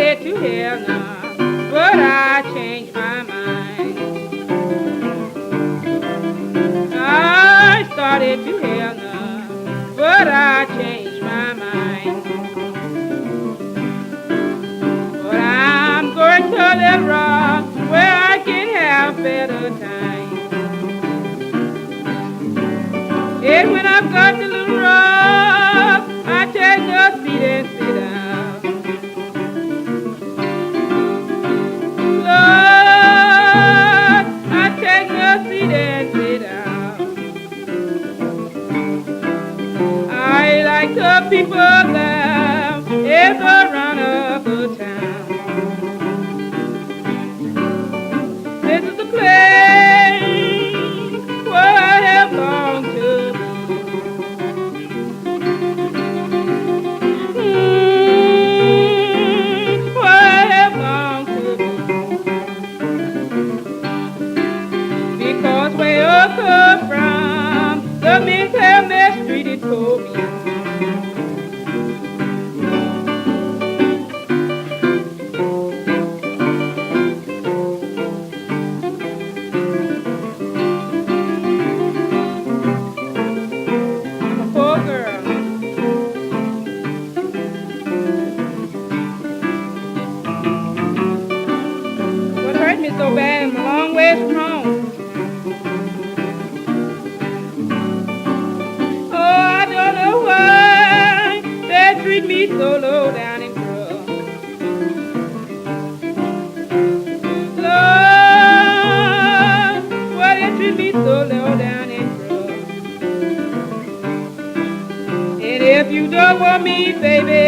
started to heaven, but I changed my mind. I started to heaven, but I changed my mind. But I'm going to the rock where I can have better time. And when I've got to the rock, I take a seat and sit down. Lord, I take a seat and sit down. I like the people there ever run up the town. This is the place where I have longed to be. Where I have longed to be. Because where I come from, the men have mistreated for me. I'm a poor girl. What hurt me so bad, I'm a long ways from home. Oh, I don't know why they treat me so low down and rough. Lord, why they treat me so low down and rough. And if you don't want me, baby,